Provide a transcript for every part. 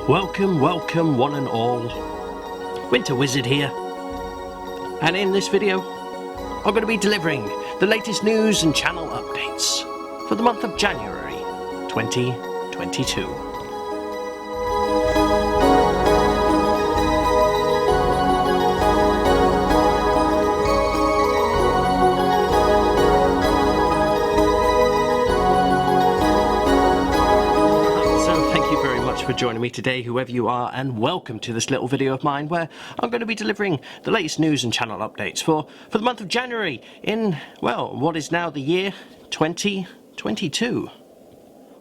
Welcome, welcome one and all. WinterWizard here. And in this video, I'm going to be delivering the latest news and channel updates for the month of January 2022. For joining me today, whoever you are, and welcome to this little video of mine where I'm going to be delivering the latest news and channel updates for the month of January in, well, what is now the year 2022.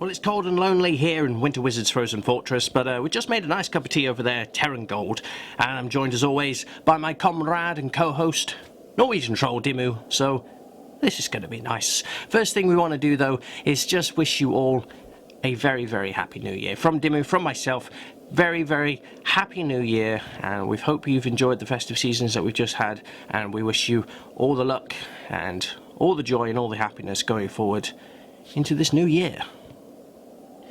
Well, it's cold and lonely here in WinterWizard's Frozen Fortress, but we just made a nice cup of tea over there, Terran Gold, and I'm joined as always by my comrade and co-host, Norwegian Troll Dimmu, so this is going to be nice. First thing we want to do though is just wish you all a very, very happy new year. From Dimmu, from myself, very, very happy new year, and we hope you've enjoyed the festive seasons that we've just had, and we wish you all the luck and all the joy and all the happiness going forward into this new year.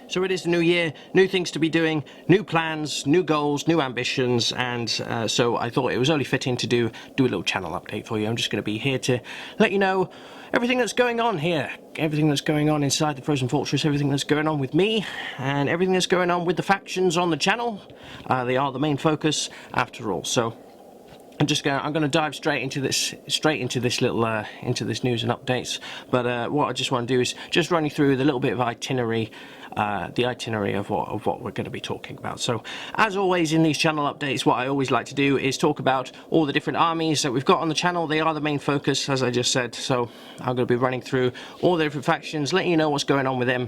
So it is the new year, new things to be doing, new plans, new goals, new ambitions, and so I thought it was only fitting to do a little channel update for you. I'm just going to be here to let you know everything that's going on here, everything that's going on inside the Frozen Fortress, everything that's going on with me, and everything that's going on with the factions on the channel. They are the main focus after all. So I'm going to dive straight into this little into this news and updates. But what I just want to do is just run you through the little bit of itinerary. The itinerary of what we're going to be talking about. So, as always in these channel updates, what I always like to do is talk about all the different armies that we've got on the channel. They are the main focus, as I just said. So, I'm going to be running through all the different factions, letting you know what's going on with them,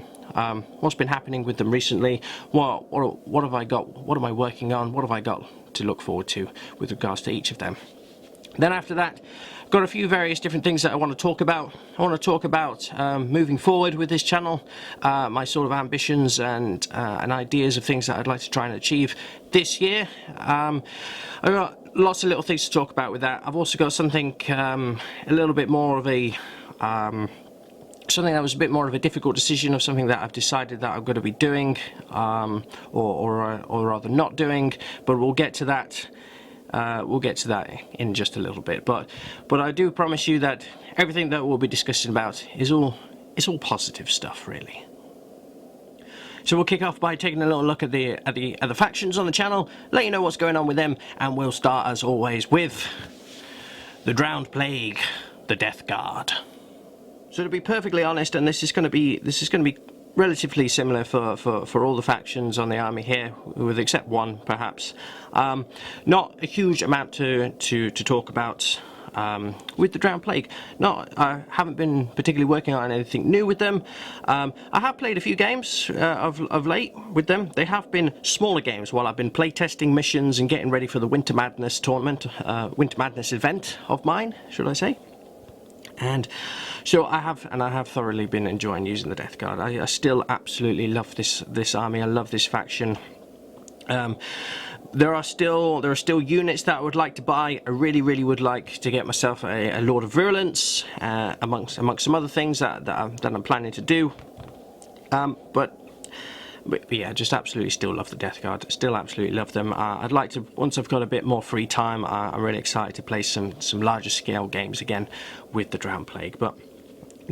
what's been happening with them recently, what have I got, what am I working on, what have I got to look forward to with regards to each of them. Then after that, got a few various different things that I want to talk about. I want to talk about moving forward with this channel, my sort of ambitions and ideas of things that I'd like to try and achieve this year. I've got lots of little things to talk about with that. I've also got something a little bit more of a something that was a bit more of a difficult decision of something that I've decided that I'm going to be doing, or rather not doing. But we'll get to that. We'll get to that in just a little bit, but I do promise you that everything that we'll be discussing about is all positive stuff, really. So we'll kick off by taking a little look at the factions on the channel, let you know what's going on with them, and we'll start as always with the Drowned Plague, the Death Guard. So to be perfectly honest, and this is going to be relatively similar for all the factions on the army here, with except one perhaps. Not a huge amount to talk about with the Drowned Plague. I haven't been particularly working on anything new with them. I have played a few games of late with them. They have been smaller games while I've been playtesting missions and getting ready for the Winter Madness tournament, Winter Madness event of mine, should I say. And so I have thoroughly been enjoying using the Death Guard. I still absolutely love this army. I love this faction. There are still units that I would like to buy. I really would like to get myself a Lord of Virulence, amongst some other things that I'm planning to do. But yeah, just absolutely still love the Death Guard. Still absolutely love them. I'd like to, once I've got a bit more free time, I'm really excited to play some larger scale games again with the Drowned Plague. But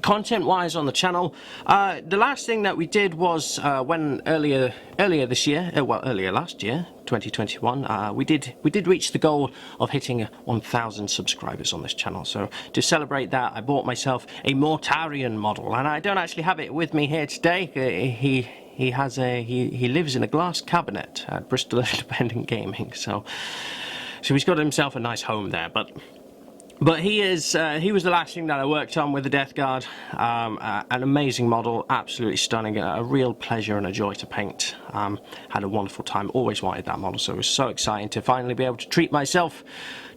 content-wise on the channel, the last thing that we did was when earlier this year, earlier last year, 2021, we did reach the goal of hitting 1,000 subscribers on this channel. So to celebrate that, I bought myself a Mortarion model, and I don't actually have it with me here today. He lives in a glass cabinet at Bristol Independent Gaming, so he's got himself a nice home there. But he was the last thing that I worked on with the Death Guard. An amazing model, absolutely stunning, a real pleasure and a joy to paint. Had a wonderful time, always wanted that model, so it was so exciting to finally be able to treat myself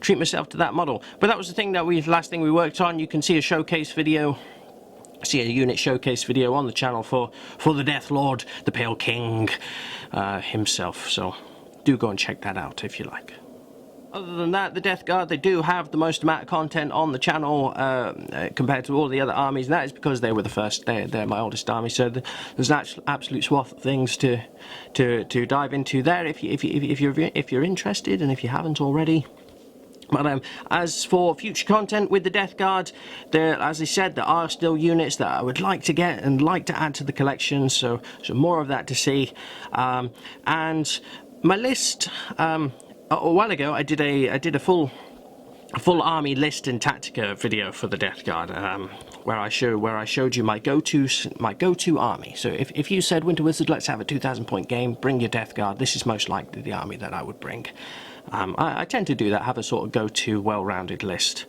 to that model. But that was the last thing we worked on. You can see a showcase video. See a unit showcase video on the channel for the Death Lord, the Pale King himself, so do go and check that out if you like. Other than that, the Death Guard, they do have the most amount of content on the channel compared to all the other armies, and that is because they were the first. They're my oldest army, so there's an absolute swath of things to dive into there if you're interested, and if you haven't already. But as for future content with the Death Guard, as I said, there are still units that I would like to get and like to add to the collection, so more of that to see. And my list, a while ago, I did a full army list and Tactica video for the Death Guard, where I showed you my go-to army. So if you said, Winter Wizard, let's have a 2,000 point game, bring your Death Guard, this is most likely the army that I would bring. I tend to do that, have a sort of go-to well-rounded list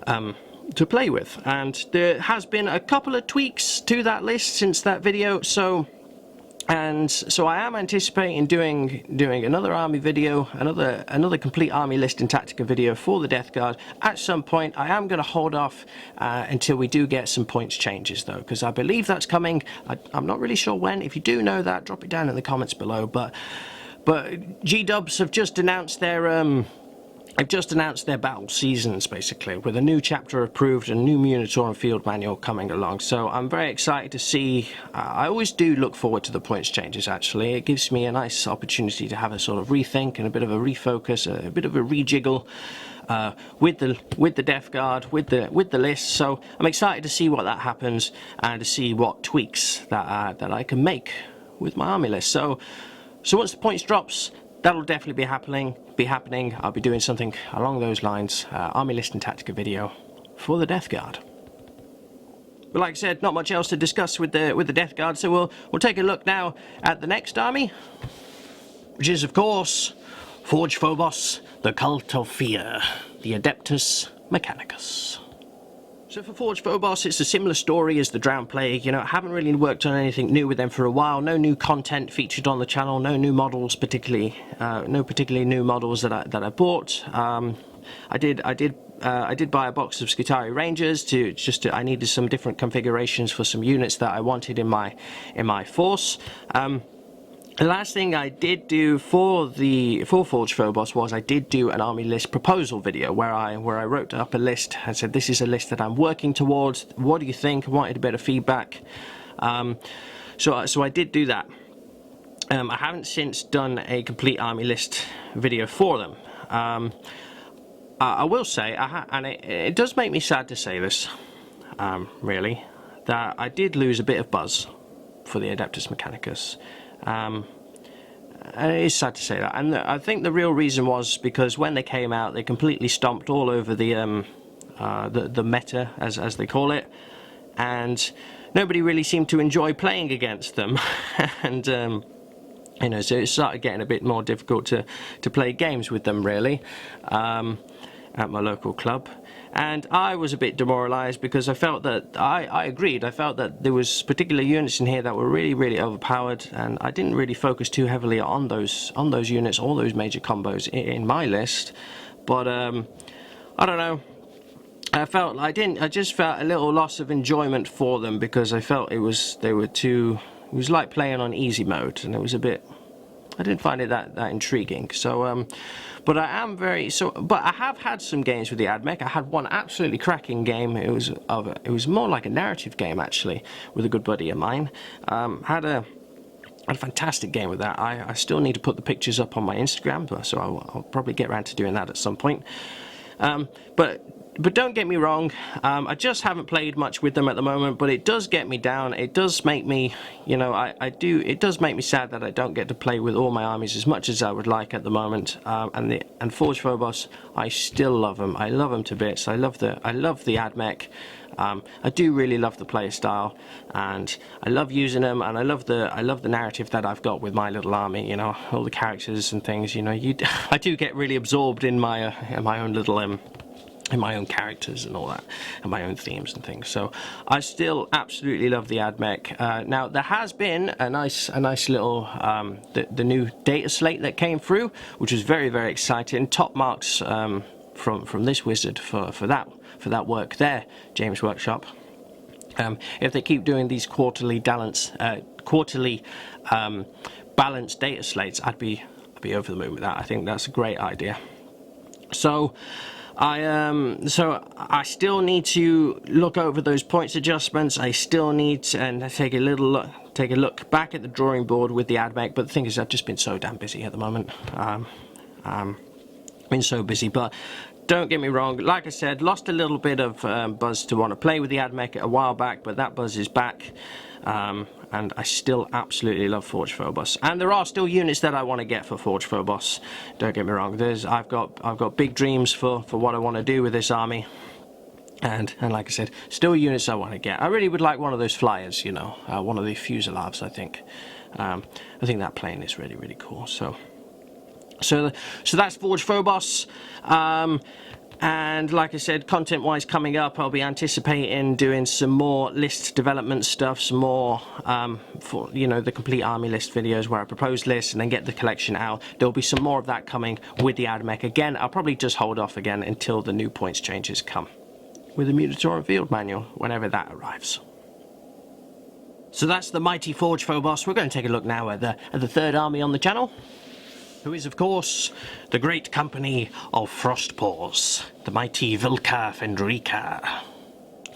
to play with, and there has been a couple of tweaks to that list since that video, so I am anticipating doing another army video, another complete army list and Tactica video for the Death Guard at some point. I am going to hold off until we do get some points changes though, because I believe that's coming. I'm not really sure when. If you do know that, drop it down in the comments below. But G-Dubs have just announced their battle seasons, basically, with a new chapter approved and a new Minotaur and field manual coming along. So I'm very excited to see. I always do look forward to the points changes, actually. It gives me a nice opportunity to have a sort of rethink and a bit of a refocus, a bit of a rejiggle with the Death Guard, with the list. So I'm excited to see what that happens and to see what tweaks that I can make with my army list. So once the points drops, that'll definitely be happening. I'll be doing something along those lines, army list and Tactica video for the Death Guard. But like I said, not much else to discuss with the Death Guard, so we'll take a look now at the next army, which is of course Forge Phobos, the Cult of Fear, the Adeptus Mechanicus. So for Forge Phobos, it's a similar story as the Drowned Plague. You know, I haven't really worked on anything new with them for a while. No new content featured on the channel. No new models, no particularly new models that I bought. I did buy a box of Skitarii Rangers I needed some different configurations for some units that I wanted in my force. The last thing I did do for Forge Phobos was I did do an army list proposal video where I wrote up a list and said, this is a list that I'm working towards. What do you think? I wanted a bit of feedback. So I did do that. I haven't since done a complete army list video for them. I will say, and it does make me sad to say this, really, that I did lose a bit of buzz for the Adeptus Mechanicus. And it is sad to say that, and I think the real reason was because when they came out, they completely stomped all over the meta, as they call it, and nobody really seemed to enjoy playing against them, and you know, so it started getting a bit more difficult to play games with them, really, at my local club. And I was a bit demoralised because I felt that, I agreed, I felt that there was particular units in here that were really, really overpowered, and I didn't really focus too heavily on those units, all those major combos in my list. But I don't know, I just felt a little loss of enjoyment for them because I felt it was like playing on easy mode, and it was a bit, I didn't find it that intriguing. So but I have had some games with the AdMech. I had one absolutely cracking game. It was more like a narrative game, actually, with a good buddy of mine. Had a fantastic game with that. I still need to put the pictures up on my Instagram, so I'll probably get around to doing that at some point. But don't get me wrong, I just haven't played much with them at the moment, but it does get me down. It does make me, you know, it does make me sad that I don't get to play with all my armies as much as I would like at the moment. And Forge Phobos, I still love them. I love them to bits. I love the AdMech. I do really love the play style, and I love using them, and I love the narrative that I've got with my little army. You know, all the characters and things. You know, I do get really absorbed in my own little in my own characters and all that, and my own themes and things. So I still absolutely love the AdMech. Now there has been a nice little the new data slate that came through, which was very, very exciting. Top marks from this wizard for that work there, James Workshop. If they keep doing these quarterly balanced data slates, I'd be over the moon with that. I think that's a great idea. So I still need to look over those points adjustments. I still need to take a look back at the drawing board with the AdMech. But the thing is, I've just been so damn busy at the moment. Been so busy, but don't get me wrong. Like I said, lost a little bit of buzz to want to play with the AdMech a while back, but that buzz is back. And I still absolutely love Forge Phobos, and there are still units that I want to get for Forge Phobos. Don't get me wrong. I've got big dreams for what I want to do with this army, and like I said, still units I want to get. I really would like one of those flyers, you know, one of the Fusiliers. I think that plane is really cool. So that's Forge Phobos. And like I said, content-wise coming up, I'll be anticipating doing some more list development stuff, some more, for, you know, the complete army list videos where I propose lists and then get the collection out. There'll be some more of that coming with the AdMech. Again, I'll probably just hold off again until the new points changes come with the Mutatoran Field Manual, whenever that arrives. So that's the mighty Forge Phobos. We're going to take a look now at the third army on the channel, who is, of course, the great company of Frostpaws, the mighty Vilka Fendrika.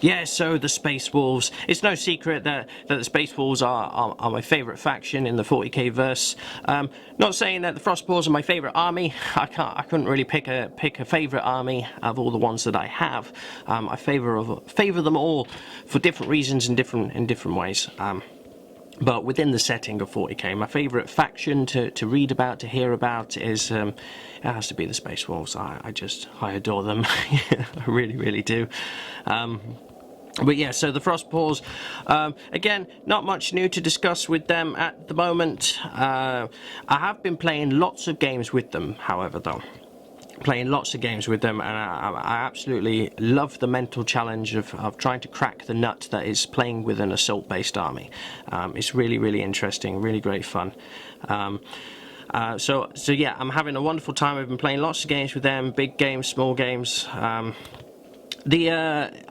Yeah, so the Space Wolves. It's no secret that the Space Wolves are my favourite faction in the 40k verse. Not saying that the Frostpaws are my favourite army. I couldn't really pick a favourite army of all the ones that I have. I favour them all for different reasons in different ways. But within the setting of 40k, my favourite faction to read about, to hear about, is it has to be the Space Wolves. I adore them. I really do. But yeah, so the Frostpaws, again, not much new to discuss with them at the moment. I have been playing lots of games with them, however, though. Playing lots of games with them, and I absolutely love the mental challenge of trying to crack the nut that is playing with an assault-based army. It's really interesting, really great fun. So yeah, I'm having a wonderful time. I've been playing lots of games with them, big games, small games.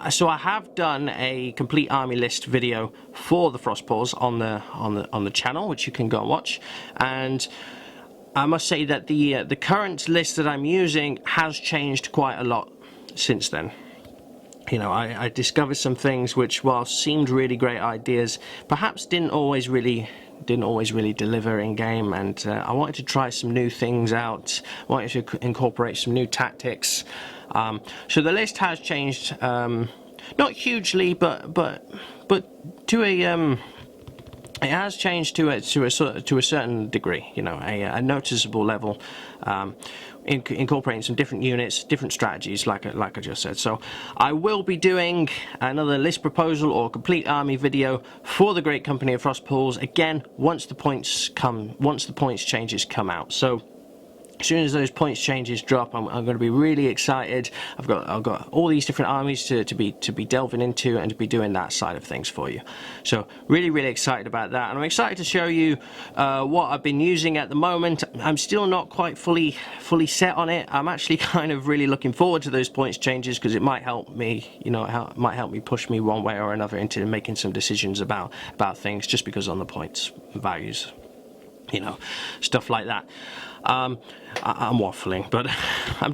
So I have done a complete army list video for the Frostpaws on the channel, which you can go and watch, and I must say that the current list that I'm using has changed quite a lot since then. You know, I discovered some things which, while seemed really great ideas, perhaps didn't always really deliver in game, and I wanted to try some new things out. Wanted to incorporate some new tactics. So the list has changed, not hugely, but to a it has changed to a certain degree, you know, a noticeable level, incorporating some different units, different strategies, like I just said. So I will be doing another list proposal or complete army video for the great company of Frostpaws again once the points changes come out. So as soon as those points changes drop, I'm going to be really excited. I've got all these different armies to be delving into and to be doing that side of things for you. So really excited about that, and I'm excited to show you what I've been using at the moment. I'm still not quite fully set on it. I'm actually kind of really looking forward to those points changes, because it might help me, you know, it might help me push me one way or another into making some decisions about things, just because on the points values, you know, stuff like that. I'm waffling, but I'm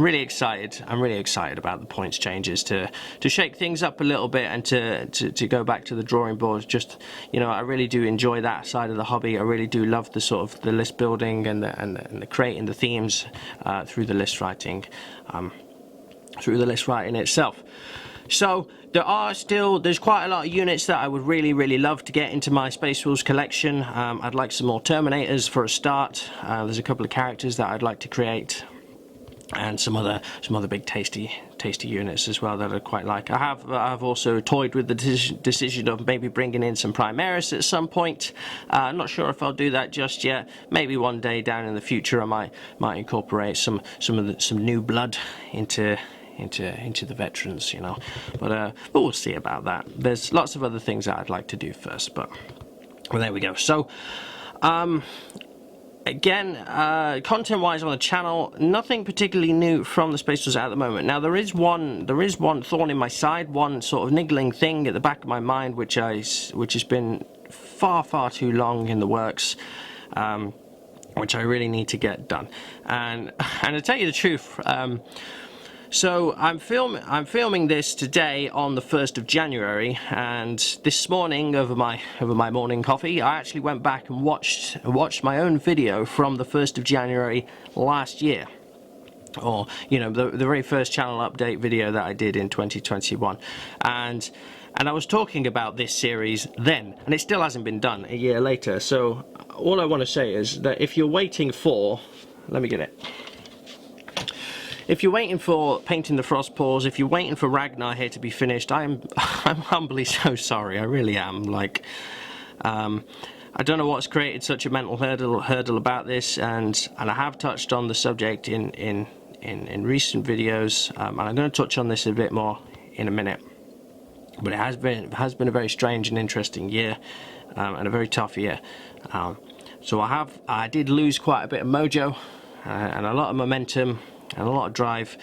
really excited. I'm really excited about the points changes to shake things up a little bit and to go back to the drawing board. Just, you know, I really do enjoy that side of the hobby. I really do love the sort of the list building and the creating the themes through the list writing, itself. So there's quite a lot of units that I would really love to get into my Space Wolves collection. I'd like some more Terminators for a start. There's a couple of characters that I'd like to create, and some other big tasty units as well that I quite like. I've also toyed with the decision of maybe bringing in some Primaris at some point. I'm not sure if I'll do that just yet. Maybe one day down in the future I might incorporate some new blood into the veterans, you know, but we'll see about that. There's lots of other things that I'd like to do first, but well, there we go. So again, content wise on the channel, nothing particularly new from the Space Wolves at the moment. Now there is one thorn in my side, one sort of niggling thing at the back of my mind, which has been far too long in the works. which I really need to get done. And to tell you the truth, so I'm filming this today on the 1st of January, and this morning over my morning coffee, I actually went back and watched my own video from the 1st of January last year. Or, you know, the very first channel update video that I did in 2021. And I was talking about this series then, and it still hasn't been done a year later. So all I want to say is that if you're waiting for, let me get it. If you're waiting for Painting the Frost Paws, if you're waiting for Ragnar here to be finished, I'm humbly so sorry. I really am. Like, I don't know what's created such a mental hurdle about this, and I have touched on the subject in recent videos, and I'm going to touch on this a bit more in a minute. But it has been a very strange and interesting year, and a very tough year. So I did lose quite a bit of mojo, and a lot of momentum, and a lot of drive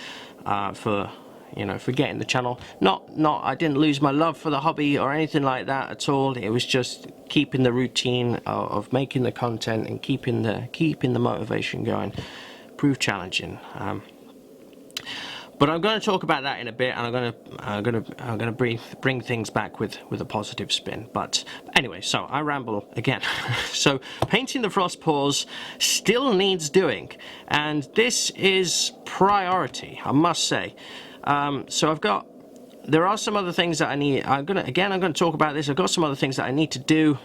for getting the channel. I didn't lose my love for the hobby or anything like that at all. It was just keeping the routine of making the content and keeping the motivation going. Proved challenging. But I'm going to talk about that in a bit, and I'm going to bring things back with a positive spin. But anyway, so I ramble again. So Painting the Frost Paws still needs doing, and this is priority, I must say. So there are some other things that I need. I'm going to talk about this. I've got some other things that I need to do.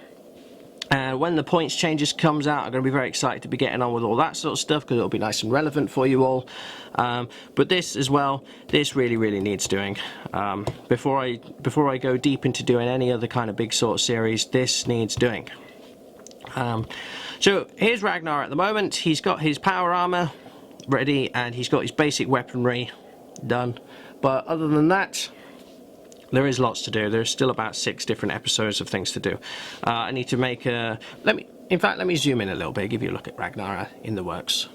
And when the points changes comes out, I'm going to be very excited to be getting on with all that sort of stuff, because it'll be nice and relevant for you all. But this as well, this really needs doing. Before I go deep into doing any other kind of big sort of series, this needs doing. So here's Ragnar at the moment. He's got his power armor ready, and he's got his basic weaponry done. But other than that, there is lots to do. There's still about 6 different episodes of things to do. I need to make a... Let me zoom in a little bit, give you a look at Ragnar in the works.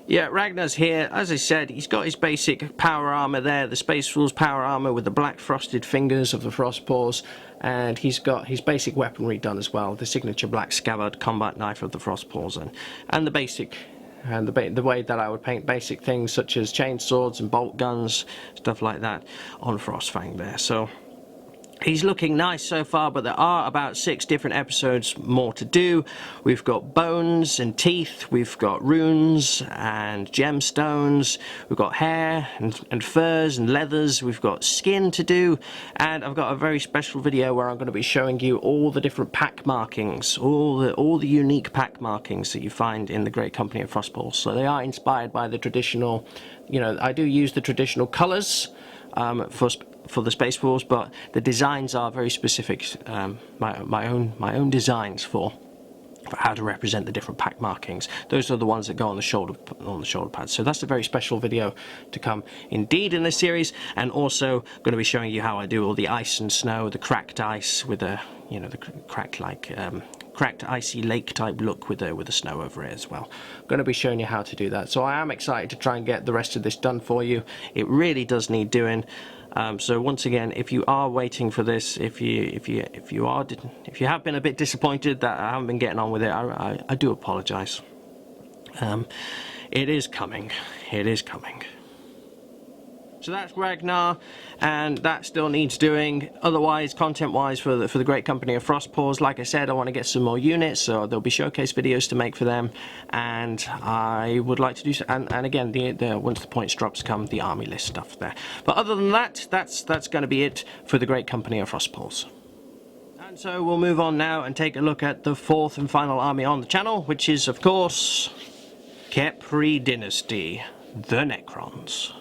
Yeah, Ragnar's here. As I said, he's got his basic power armor there, the Space Rules power armor with the black frosted fingers of the Frost Paws, and he's got his basic weaponry done as well, the signature black scabbard combat knife of the Frost Paws, and the basic... And the way that I would paint basic things such as chainswords and bolt guns, stuff like that, on Frostfang there. So he's looking nice so far, but there are about 6 different episodes more to do. We've got bones and teeth, we've got runes and gemstones, we've got hair and furs and leathers, we've got skin to do, and I've got a very special video where I'm going to be showing you all the different pack markings, all the unique pack markings that you find in the great company of Frostpaws. So they are inspired by the traditional, I do use the traditional colours for the Space Paws, but the designs are very specific. My own designs for how to represent the different pack markings. Those are the ones that go on the shoulder pads. So that's a very special video to come indeed in this series, and also going to be showing you how I do all the ice and snow, the cracked ice with the cracked icy lake type look with the snow over it as well. I'm going to be showing you how to do that. So I am excited to try and get the rest of this done for you. It really does need doing. So once again, if you are waiting for this, if you have been a bit disappointed that I haven't been getting on with it, I do apologise. It is coming. It is coming. So that's Ragnar, and that still needs doing. Otherwise, content-wise, for the great company of Frostpaws, like I said, I want to get some more units, so there'll be showcase videos to make for them, and I would like to do so. And again, once the points drops come, the army list stuff there. But other than that, that's going to be it for the great company of Frostpaws. And so we'll move on now and take a look at the 4th and final army on the channel, which is, of course, Capricorn Dynasty, the Necrons.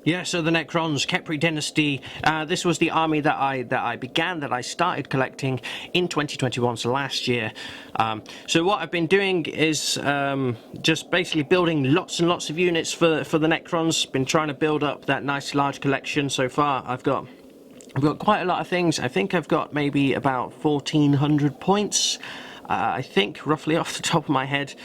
Yeah, so the Necrons, Capricorn Dynasty, this was the army that I started collecting in 2021, so last year. So what I've been doing is just basically building lots and lots of units for the Necrons. Been trying to build up that nice large collection so far. I've got quite a lot of things. I think I've got maybe about 1,400 points, I think, roughly off the top of my head.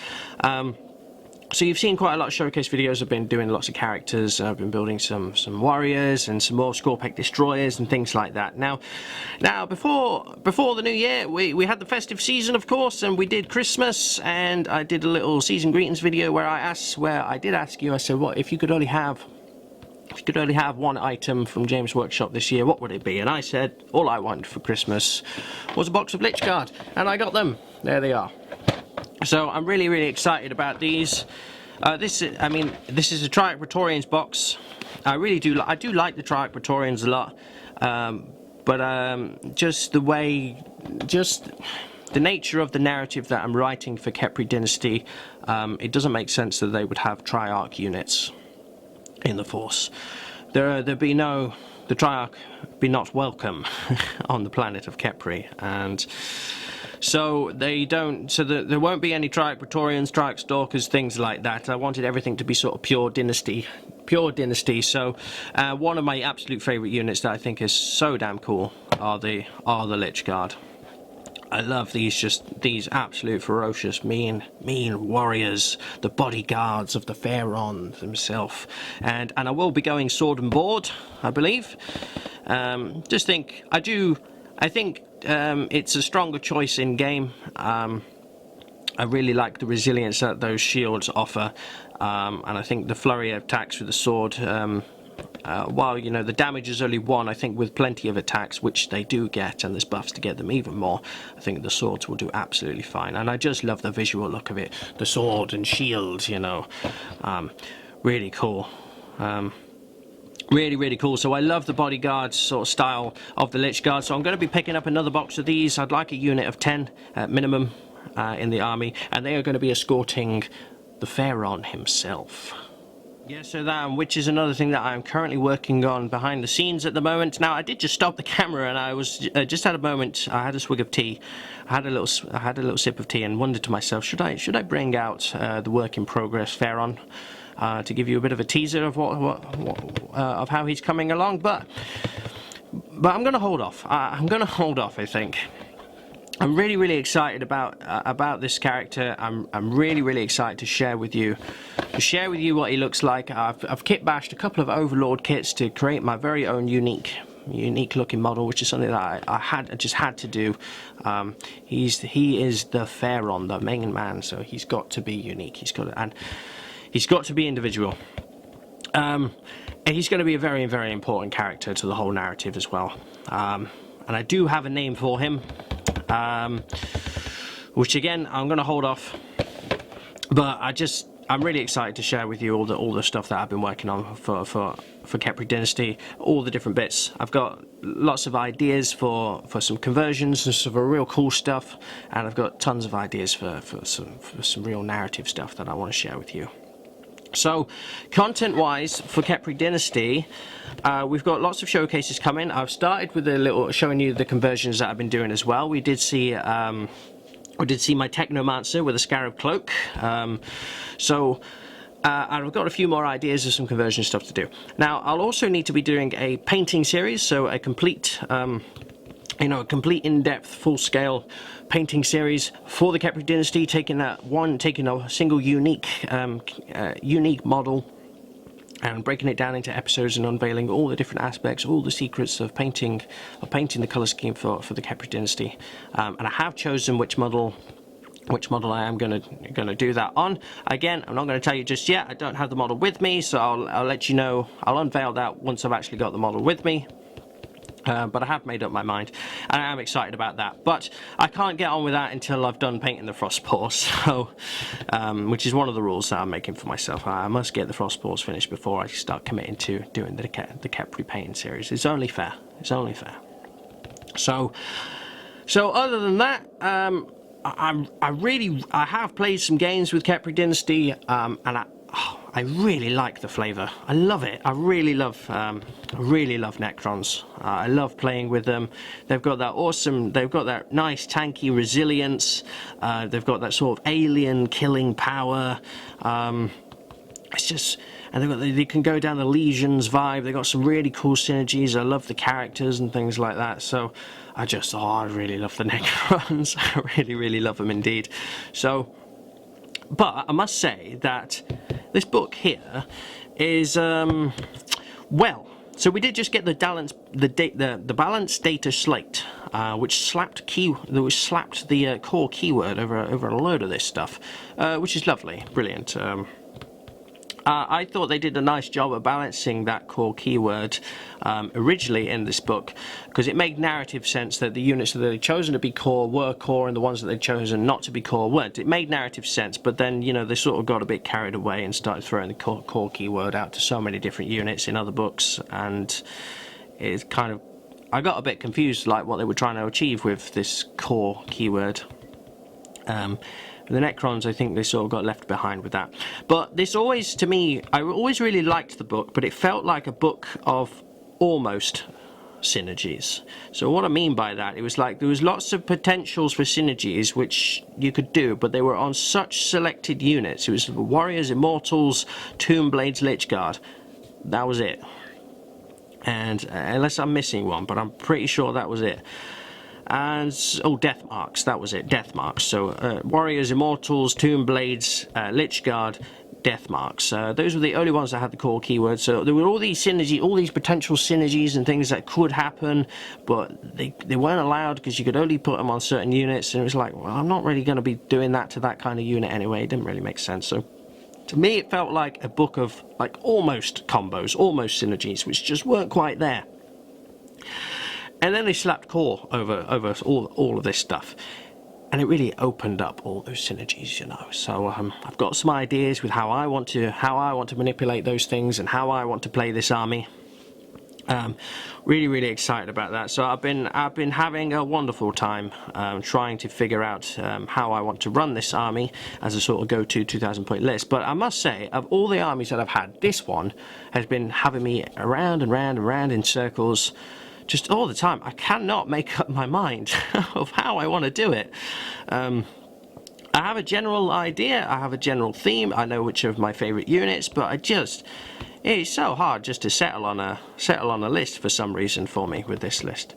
So you've seen quite a lot of showcase videos. I've been doing lots of characters. I've been building some warriors and some more Scorpec destroyers and things like that. Now before the new year, we had the festive season, of course, and we did Christmas, and I did a little season greetings video where I did ask you. I said, what if you could only have one item from James Workshop this year, what would it be? And I said all I wanted for Christmas was a box of Lich Guard, and I got them. There they are. So I'm really excited about these. This is a Triarch Praetorians box. I do like the Triarch Praetorians a lot, but just the nature of the narrative that I'm writing for Capricorn Dynasty, it doesn't make sense that they would have Triarch units in the Force. The Triarch be not welcome on the planet of Kepri, and so there won't be any Triarch Praetorians, Triarch Stalkers, things like that. I wanted everything to be sort of pure dynasty. So one of my absolute favourite units that I think is so damn cool are the Lich Guard. I love these absolute ferocious, mean warriors, the bodyguards of the Pharaon himself, and I will be going sword and board, I believe. I think it's a stronger choice in game. I really like the resilience that those shields offer, and I think the flurry of attacks with the sword. While the damage is only 1, I think with plenty of attacks, which they do get, and there's buffs to get them even more, I think the swords will do absolutely fine. And I just love the visual look of it, the sword and shield, really cool. Really cool. So I love the bodyguard sort of style of the Lich Guard, so I'm going to be picking up another box of these. I'd like a unit of 10 minimum in the army, and they are going to be escorting the Pharaon himself. Yeah, so which is another thing that I'm currently working on behind the scenes at the moment. Now, I did just stop the camera, and I was just had a moment. I had a swig of tea. I had a little sip of tea, and wondered to myself, should I bring out the work in progress Pharaon to give you a bit of a teaser of of how he's coming along? But I'm going to hold off. I'm going to hold off, I think. I'm really excited about this character. I'm really excited to share with you what he looks like. I've kit bashed a couple of Overlord kits to create my very own unique looking model, which is something that I just had to do. He is the Pharaon, the main man, so he's got to be unique. He's got to be individual. And he's going to be a very important character to the whole narrative as well. And I do have a name for him. Which again I'm going to hold off, but I'm really excited to share with you all the stuff that I've been working on for Capricorn Dynasty, all the different bits. I've got lots of ideas for some conversions and some real cool stuff, and I've got tons of ideas for some real narrative stuff that I want to share with you. So, content-wise, for Capricorn Dynasty, we've got lots of showcases coming. I've started with a little showing you the conversions that I've been doing as well. We did see my Technomancer with a Scarab Cloak. And I've got a few more ideas of some conversion stuff to do. Now, I'll also need to be doing a painting series, so a complete in-depth, full-scale painting series for the Capricorn Dynasty, taking a single unique model and breaking it down into episodes and unveiling all the different aspects, all the secrets of painting the color scheme for the Capricorn Dynasty. And I have chosen which model I am gonna do that on. Again, I'm not going to tell you just yet. I don't have the model with me, so I'll let you know. I'll unveil that once I've actually got the model with me. But I have made up my mind, and I am excited about that. But I can't get on with that until I've done painting the frost paws, so which is one of the rules that I'm making for myself. I must get the frost paws finished before I start committing to doing the Capri painting series. It's only fair. It's only fair. So other than that, I have played some games with Capricorn Dynasty, and I really like the flavour. I love it. I really love Necrons. I love playing with them. They've got that nice tanky resilience. They've got that sort of alien killing power. It's just, and they can go down the Legions vibe. They've got some really cool synergies. I love the characters and things like that. So I really love the Necrons. I really love them indeed. So But I must say that this book here is, well, so we did just get the balanced data slate, which slapped the core keyword over a load of this stuff, which is lovely, brilliant. I thought they did a nice job of balancing that core keyword originally in this book, because it made narrative sense that the units that they'd chosen to be core were core and the ones that they'd chosen not to be core weren't. It made narrative sense, but then, you know, they sort of got a bit carried away and started throwing the core keyword out to so many different units in other books, and it's kind of, I got a bit confused like what they were trying to achieve with this core keyword. The Necrons, I think they sort of got left behind with that. But this always, to me, I always really liked the book, but it felt like a book of almost synergies. So what I mean by that, it was like there was lots of potentials for synergies which you could do, but they were on such selected units. It was Warriors, Immortals, Tomb Blades, Lichguard. That was it. And unless I'm missing one, but I'm pretty sure that was it. And oh, Death Marks, that was it, Death Marks. So Warriors, Immortals, Tomb Blades, Lichguard, Death Marks. Those were the only ones that had the core keywords. So there were all these synergy, all these potential synergies and things that could happen, but they weren't allowed because you could only put them on certain units. And it was like, well, I'm not really going to be doing that to that kind of unit anyway. It didn't really make sense. So to me, it felt like a book of like almost combos, almost synergies, which just weren't quite there. And then they slapped core over all of this stuff, and it really opened up all those synergies, you know. So I've got some ideas with how I want to manipulate those things and how I want to play this army. Really excited about that. So I've been having a wonderful time trying to figure out how I want to run this army as a sort of go-to 2,000 point list. But I must say, of all the armies that I've had, this one has been having me around and round and round in circles just all the time. I cannot make up my mind of how I want to do it. I have a general idea, I have a general theme, I know which of my favourite units, but it's so hard just to settle on a list for some reason for me with this list,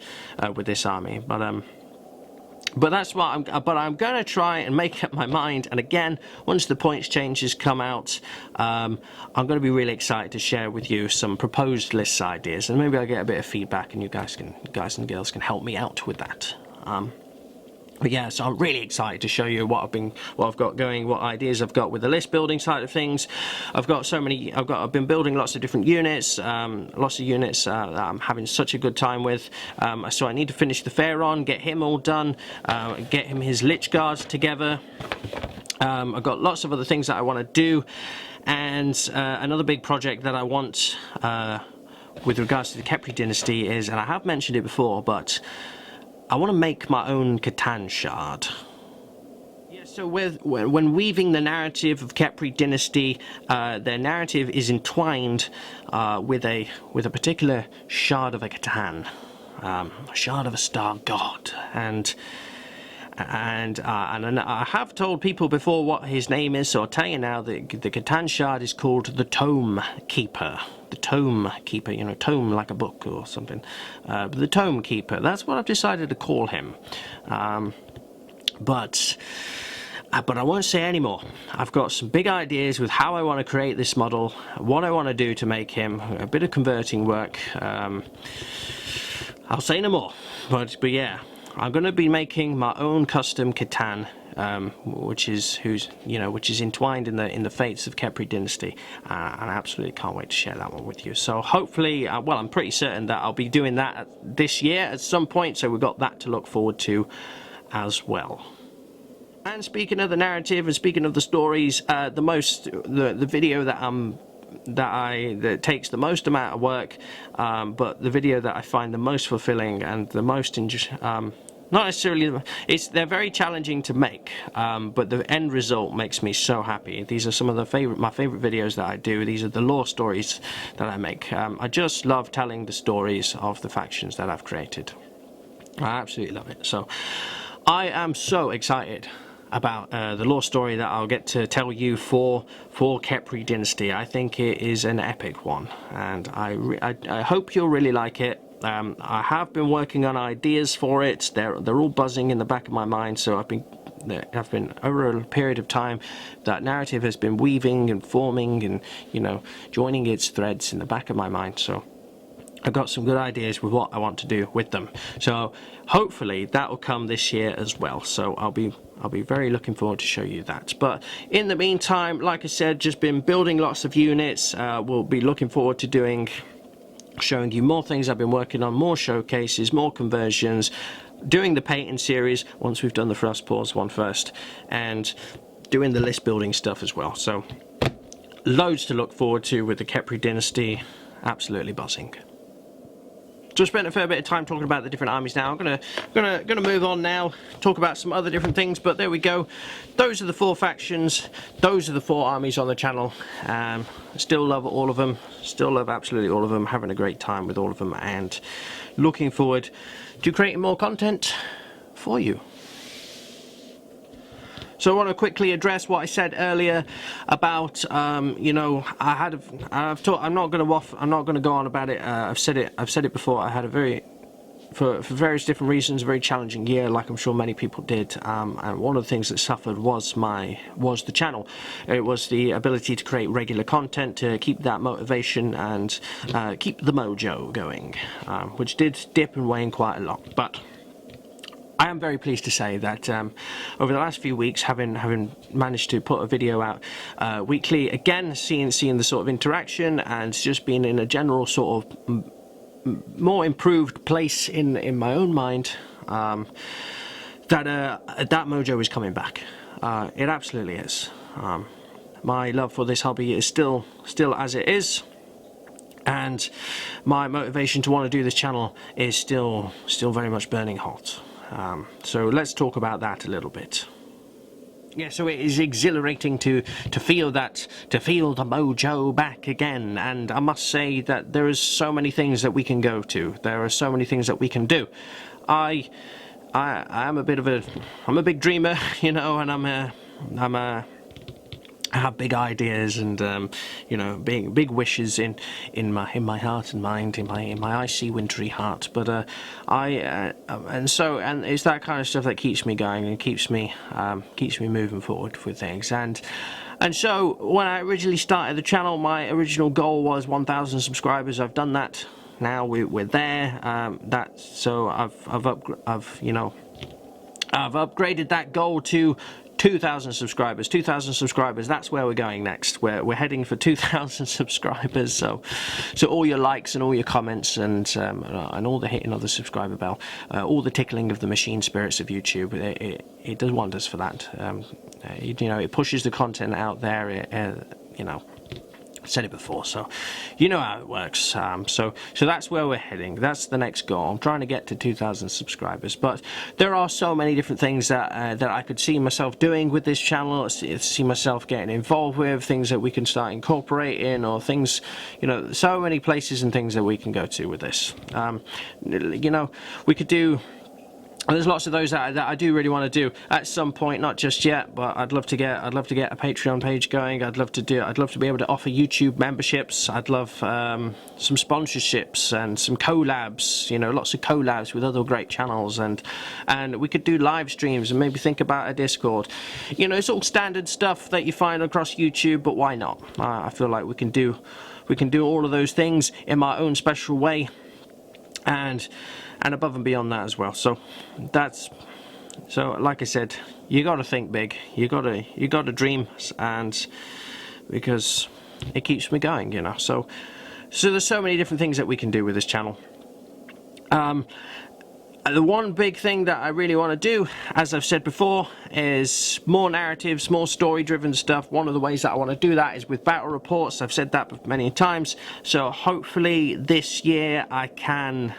with this army. But that's what I'm going to try and make up my mind. And again, once the points changes come out, I'm going to be really excited to share with you some proposed list ideas, and maybe I'll get a bit of feedback, and you guys and girls can help me out with that. But yeah, so I'm really excited to show you what I've got going, what ideas I've got with the list building side of things. I've been building lots of different units, that I'm having such a good time with. So I need to finish the Pharaon, get him all done, get him his Lichguard together. I've got lots of other things that I want to do, and another big project that I want with regards to the Capricorn Dynasty is, and I have mentioned it before, but I want to make my own Catan shard. Yeah, so when weaving the narrative of Capricorn Dynasty, their narrative is entwined with a particular shard of a Catan, a shard of a star god, and I have told people before what his name is, so I'll tell you now. The Catan shard is called the Tome Keeper. The Tome Keeper, you know, tome like a book or something. The Tome Keeper, that's what I've decided to call him. But I won't say any more. I've got some big ideas with how I want to create this model, what I want to do to make him, a bit of converting work. I'll say no more, but yeah. I'm going to be making my own custom Catan, which is entwined in the fates of Capricorn Dynasty, and I absolutely can't wait to share that one with you. So hopefully, well, I'm pretty certain that I'll be doing that this year at some point, so we've got that to look forward to as well. And speaking of the narrative and speaking of the stories, the video that takes the most amount of work, but the video that I find the most fulfilling and the most not necessarily, they're very challenging to make, but the end result makes me so happy. These are some of my favorite videos that I do. These are the lore stories that I make. I just love telling the stories of the factions that I've created. I absolutely love it. So I am so excited about the lore story that I'll get to tell you for Capricorn Dynasty. I think it is an epic one, and I hope you'll really like it. I have been working on ideas for it. They're all buzzing in the back of my mind, so I've been there have been, over a period of time, that narrative has been weaving and forming and, you know, joining its threads in the back of my mind. So I've got some good ideas with what I want to do with them. So hopefully that will come this year as well. So I'll be very looking forward to show you that. But in the meantime, like I said, just been building lots of units. We'll be looking forward to showing you more things I've been working on, more showcases, more conversions, doing the painting series once we've done the Frost Paws one first, and doing the list building stuff as well. So loads to look forward to with the Capricorn Dynasty. Absolutely buzzing. Just spent a fair bit of time talking about the different armies now. I'm gonna move on now, talk about some other different things, but there we go. Those are the 4 factions, those are the 4 armies on the channel. Still love all of them, still love absolutely all of them, having a great time with all of them, and looking forward to creating more content for you. So I want to quickly address what I said earlier about, you know, I'm not going to go on about it. I've said it before. I had a for various different reasons, a very challenging year, like I'm sure many people did. And one of the things that suffered was the channel. It was the ability to create regular content, to keep that motivation and keep the mojo going, which did dip and wane quite a lot. But I am very pleased to say that over the last few weeks, having managed to put a video out weekly, again seeing the sort of interaction and just being in a general sort of more improved place in my own mind, that mojo is coming back. It absolutely is. My love for this hobby is still as it is, and my motivation to want to do this channel is still very much burning hot. So let's talk about that a little bit. Yeah, so it is exhilarating to feel the mojo back again, and I must say that there is so many things that we can go to. There are so many things that we can do. I'm a big dreamer, you know, and I have big ideas and you know, big wishes in my heart and mind, in my icy wintry heart. But and it's that kind of stuff that keeps me going and keeps me moving forward with things. And so when I originally started the channel, my original goal was 1,000 subscribers. I've done that. Now we're there. So I've upgraded that goal to 2,000 subscribers. 2,000 subscribers, that's where we're going next. We're heading for 2,000 subscribers. So all your likes and all your comments and all the hitting of the subscriber bell, all the tickling of the machine spirits of YouTube, it does wonders for that. You know, it pushes the content out there. You know, I've said it before, so you know how it works. So that's where we're heading. That's the next goal. I'm trying to get to 2,000 subscribers, but there are so many different things that I could see myself doing with this channel. See myself getting involved with things that we can start incorporating, or things, you know, so many places and things that we can go to with this. You know, we could do. There's lots of those that I do really want to do at some point, not just yet, but I'd love to get a Patreon page going. I'd love to be able to offer YouTube memberships. I'd love some sponsorships and some collabs, you know, lots of collabs with other great channels, and we could do live streams and maybe think about a Discord. You know, it's all standard stuff that you find across YouTube, but why not? I feel like we can do all of those things in my own special way, and above and beyond that as well. So like I said, you got to think big. You got to dream, and because it keeps me going, you know. So there's so many different things that we can do with this channel. The one big thing that I really want to do, as I've said before, is more narratives, more story-driven stuff. One of the ways that I want to do that is with battle reports. I've said that many times. So hopefully this year I can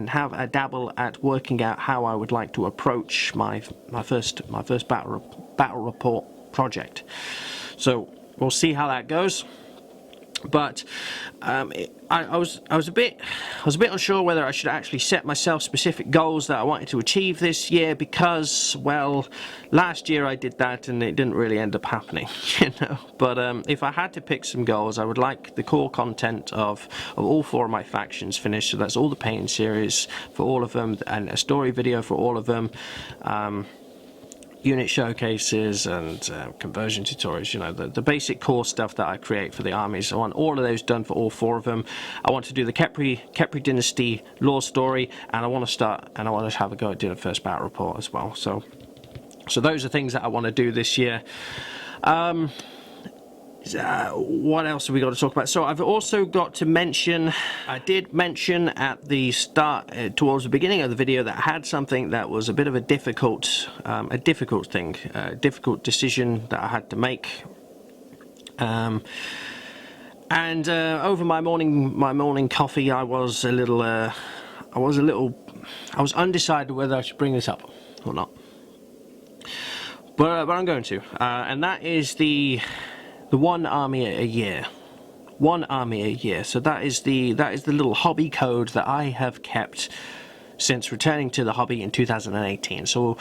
have a dabble at working out how I would like to approach my first battle report project. So we'll see how that goes. But I was a bit unsure whether I should actually set myself specific goals that I wanted to achieve this year, because, well, last year I did that and it didn't really end up happening, you know. But if I had to pick some goals, I would like the core content of all 4 of my factions finished. So that's all the painting series for all of them, and a story video for all of them. unit showcases and conversion tutorials, you know, the basic core stuff that I create for the armies. I want all of those done for all 4 of them. I want to do the Capricorn Dynasty lore story, and I want to have a go at doing a first battle report as well. So those are things that I want to do this year. What else have we got to talk about? So I've also got to mention, I did mention at the start, towards the beginning of the video, that I had something that was a bit of a difficult decision that I had to make. And over my morning coffee, I was undecided whether I should bring this up or not. But I'm going to, and that is the 1 army a year. 1 army a year. So that is the little hobby code that I have kept since returning to the hobby in 2018. So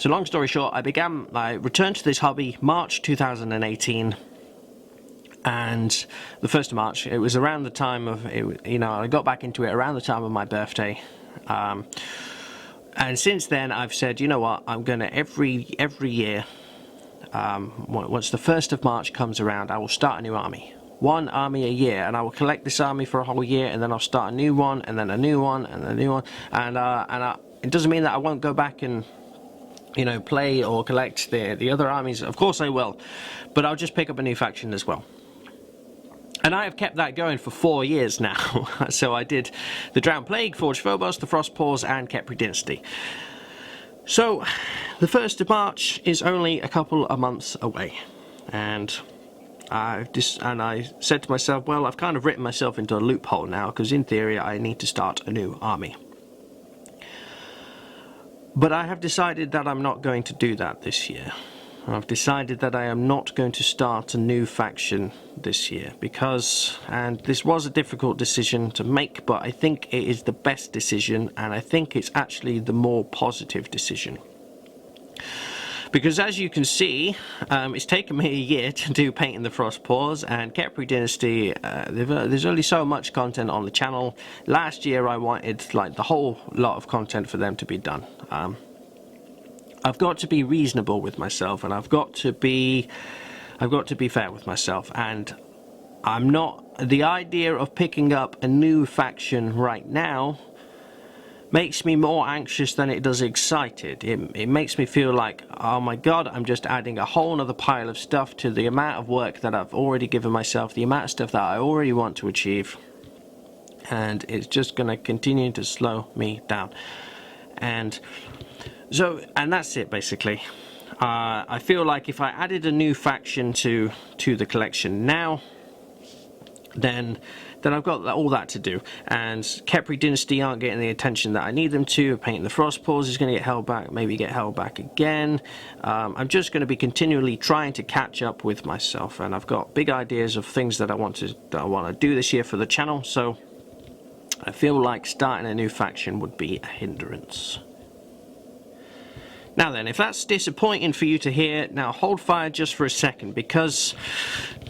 long story short, I returned to this hobby March 2018, and the 1st of March, it was around the time of, I got back into it around the time of my birthday. And since then I've said, you know what, I'm gonna every year, once the 1st of March comes around, I will start a new army. 1 army a year, and I will collect this army for a whole year, and then I'll start a new one, and then a new one, and a new one, and it doesn't mean that I won't go back and, you know, play or collect the other armies. Of course I will, but I'll just pick up a new faction as well. And I have kept that going for 4 years now. So I did the Drowned Plague, Forged Phobos, the Frost Paws, and Capricorn Dynasty. So the 1st of March is only a couple of months away, and I said to myself, well, I've kind of written myself into a loophole now, because in theory I need to start a new army. But I have decided that I'm not going to do that this year. I've decided that I am not going to start a new faction this year, and this was a difficult decision to make, but I think it is the best decision, and I think it's actually the more positive decision. Because as you can see, it's taken me a year to do Painting the Frost Paws and Capricorn Dynasty. There's only so much content on the channel. Last year I wanted like the whole lot of content for them to be done. I've got to be reasonable with myself, and I've got to be fair with myself, and the idea of picking up a new faction right now makes me more anxious than it does excited. It makes me feel like, oh my god, I'm just adding a whole other pile of stuff to the amount of work that I've already given myself, the amount of stuff that I already want to achieve, and it's just going to continue to slow me down. And that's it basically. I feel like if I added a new faction to the collection now, then I've got all that to do, and Capricorn Dynasty aren't getting the attention that I need them to. Painting the Frost Paws is going to get held back, maybe get held back again. I'm just going to be continually trying to catch up with myself, and I've got big ideas of things that I want to do this year for the channel, so I feel like starting a new faction would be a hindrance. Now then, if that's disappointing for you to hear, now hold fire just for a second, because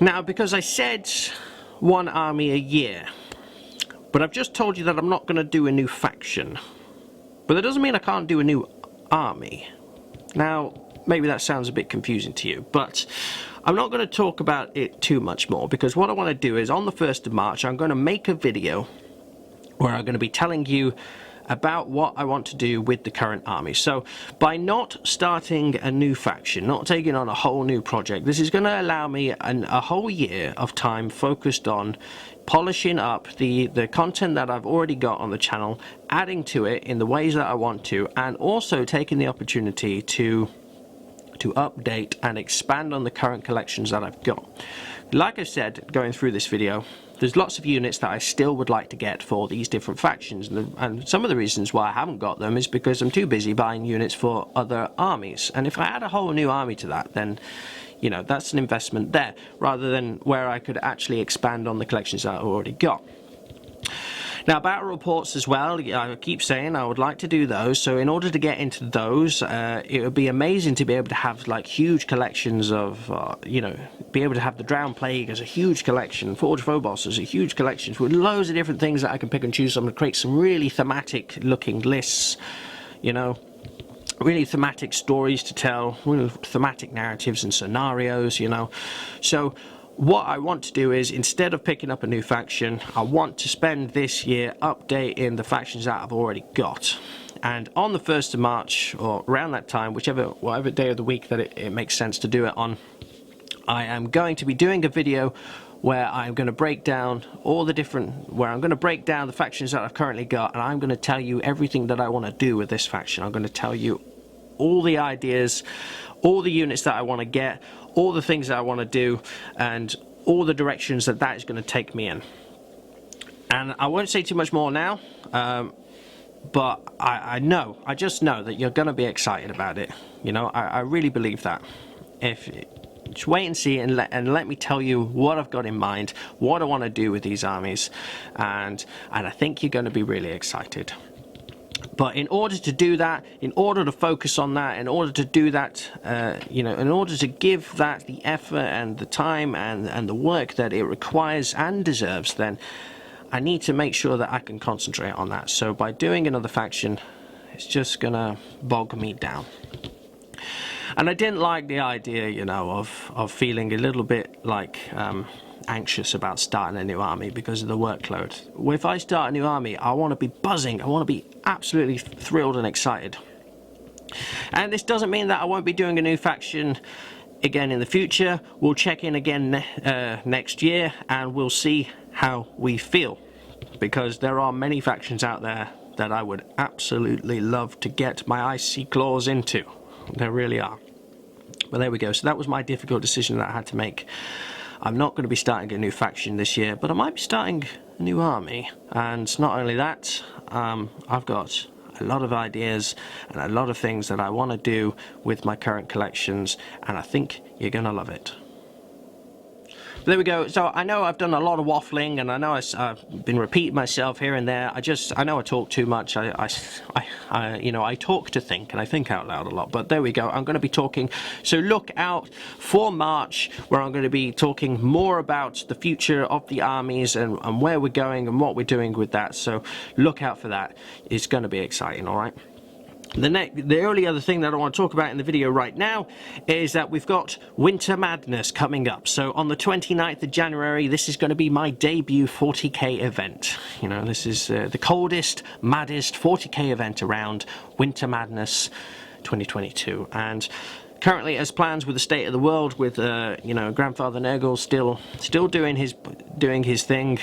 I said 1 army a year, but I've just told you that I'm not going to do a new faction. But that doesn't mean I can't do a new army. Now, maybe that sounds a bit confusing to you, but I'm not going to talk about it too much more, because what I want to do is on the 1st of March, I'm going to make a video where I'm going to be telling you about what I want to do with the current army. So by not starting a new faction, not taking on a whole new project, this is going to allow me a whole year of time focused on polishing up the content that I've already got on the channel, adding to it in the ways that I want to, and also taking the opportunity to update and expand on the current collections that I've got. Like I said, going through this video, there's lots of units that I still would like to get for these different factions, and some of the reasons why I haven't got them is because I'm too busy buying units for other armies. And if I add a whole new army to that, then, you know, that's an investment there, rather than where I could actually expand on the collections that I've already got. Now, battle reports as well, I keep saying I would like to do those, so in order to get into those, it would be amazing to be able to have like huge collections of, you know, be able to have the Drowned Plague as a huge collection, Forged Phobos as a huge collection, with loads of different things that I can pick and choose. I'm going to create some really thematic looking lists, you know. really thematic stories to tell, really thematic narratives and scenarios, you know. So what I want to do is, instead of picking up a new faction, I want to spend this year updating the factions that I've already got. And on the 1st of March, or around that time, whatever day of the week that it makes sense to do it on, I am going to be doing a video where I'm going to break down I'm going to break down the factions that I've currently got, and I'm going to tell you everything that I want to do with this faction. I'm going to tell you all the ideas, all the units that I want to get, all the things that I want to do, and all the directions that is going to take me in. And I won't say too much more now, but I just know that you're going to be excited about it. You know, I really believe that. Just wait and see, and let me tell you what I've got in mind, what I want to do with these armies, and I think you're going to be really excited. But in order to do that, in order to focus on that, in order to do that, you know, in order to give that the effort and the time and the work that it requires and deserves, then I need to make sure that I can concentrate on that. So by doing another faction, it's just gonna bog me down. And I didn't like the idea, you know, of feeling a little bit like anxious about starting a new army because of the workload. If I start a new army, I want to be buzzing. I want to be absolutely thrilled and excited. And this doesn't mean that I won't be doing a new faction again in the future. We'll check in again next year, and we'll see how we feel, because there are many factions out there that I would absolutely love to get my icy claws into. There really are. But there we go. So that was my difficult decision that I had to make. I'm not going to be starting a new faction this year, but I might be starting a new army. And not only that, I've got a lot of ideas and a lot of things that I want to do with my current collections, and I think you're going to love it. There we go. So I know I've done a lot of waffling, and I know I've been repeating myself here and there. I know I talk too much. You know, I talk to think, and I think out loud a lot. But there we go. I'm going to be talking. So look out for March, where I'm going to be talking more about the future of the armies and where we're going and what we're doing with that. So look out for that. It's going to be exciting. All right. The only other thing that I want to talk about in the video right now is that we've got Winter Madness coming up. So on the 29th of January, this is going to be my debut 40k event. You know, this is the coldest, maddest 40k event around, Winter Madness 2022. And currently, as plans with the state of the world, with you know, Grandfather Nurgle still doing his thing.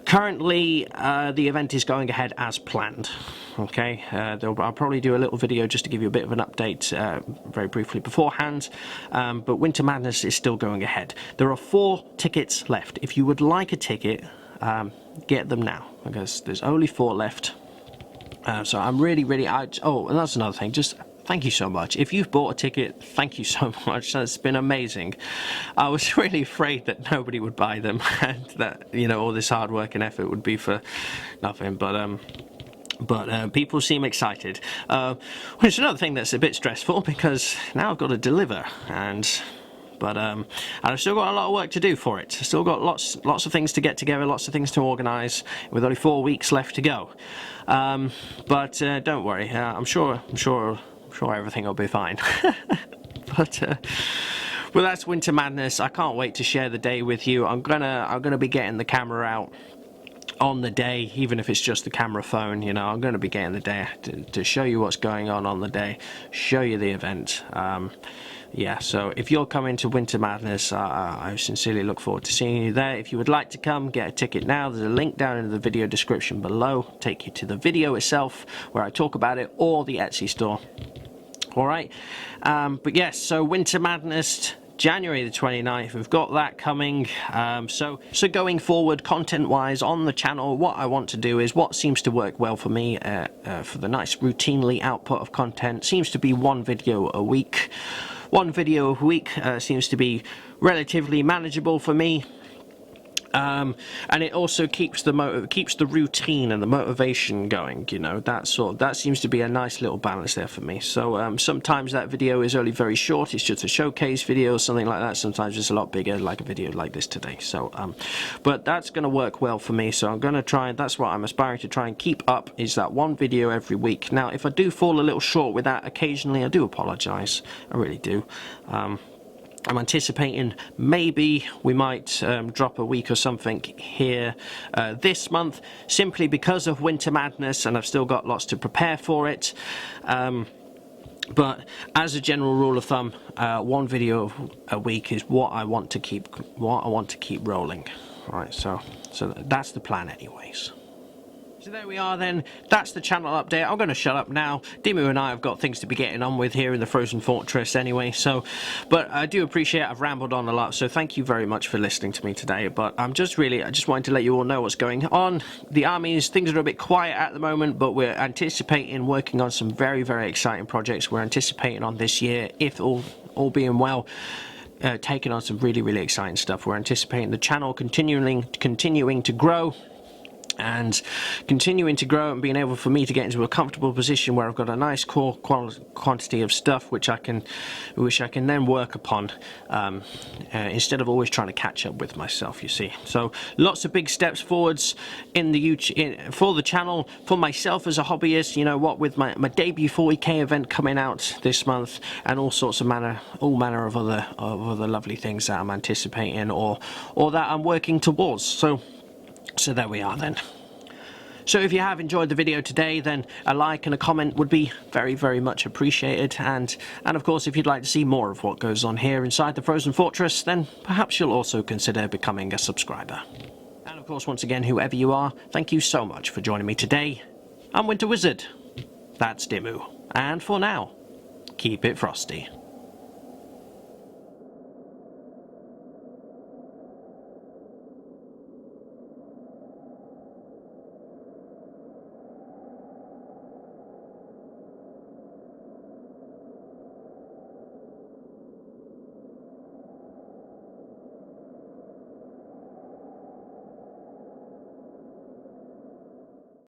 Currently, the event is going ahead as planned. Okay, I'll probably do a little video just to give you a bit of an update very briefly beforehand, but Winter Madness is still going ahead. There are 4 tickets left. If you would like a ticket, get them now, because there's only 4 left. So I'm really, oh, and that's another thing, just thank you so much. If you've bought a ticket, thank you so much. That's been amazing. I was really afraid that nobody would buy them, and that, you know, all this hard work and effort would be for nothing, but people seem excited, which is another thing that's a bit stressful, because now I've got to deliver, but I've still got a lot of work to do for it. I've still got lots of things to get together, lots of things to organise, with only 4 weeks left to go. But don't worry, I'm sure everything will be fine. But well, that's Winter Madness. I can't wait to share the day with you. I'm gonna be getting the camera out on the day, even if it's just the camera phone. You know, I'm going to be getting the day to show you what's going on the day, show you the event. Yeah, so if you're coming to Winter Madness, I sincerely look forward to seeing you there. If you would like to come, get a ticket now. There's a link down in the video description below, take you to the video itself where I talk about it, or the Etsy store. Alright, but yes, so Winter Madness, January the 29th, we've got that coming. So going forward, content-wise on the channel, what I want to do is what seems to work well for me for the nice routinely output of content seems to be 1 video a week. 1 video a week seems to be relatively manageable for me. And it also keeps the routine and the motivation going. You know, that seems to be a nice little balance there for me. So sometimes that video is only very short, it's just a showcase video or something like that. Sometimes it's a lot bigger, like a video like this today. So but that's going to work well for me, so I'm going to try, that's what I'm aspiring to try and keep up, is that one video every week. Now if I do fall a little short with that occasionally, I do apologise, I really do. I'm anticipating maybe we might drop a week or something here this month, simply because of Winter Madness, and I've still got lots to prepare for it. But as a general rule of thumb, one video a week is what I want to keep rolling. Right, so that's the plan, anyways. So there we are then, that's the channel update. I'm going to shut up now. Dimmu and I have got things to be getting on with here in the Frozen Fortress anyway, so, but I do appreciate I've rambled on a lot, so thank you very much for listening to me today. But I just wanted to let you all know what's going on. The armies, things are a bit quiet at the moment, but we're anticipating working on some very, very exciting projects. We're anticipating on this year, if all being well, taking on some really, really exciting stuff. We're anticipating the channel continuing to grow, and continuing to grow, and being able for me to get into a comfortable position where I've got a nice core quantity of stuff which I can then work upon, instead of always trying to catch up with myself, you see. So lots of big steps forwards in the for the channel, for myself as a hobbyist, you know what, with my debut 40k event coming out this month, and all sorts of all manner of other lovely things that I'm anticipating or that I'm working towards. So there we are then. So if you have enjoyed the video today, then a like and a comment would be very, very much appreciated. And of course, if you'd like to see more of what goes on here inside the Frozen Fortress, then perhaps you'll also consider becoming a subscriber. And of course, once again, whoever you are, thank you so much for joining me today. I'm Winter Wizard. That's Dimmu. And for now, keep it frosty.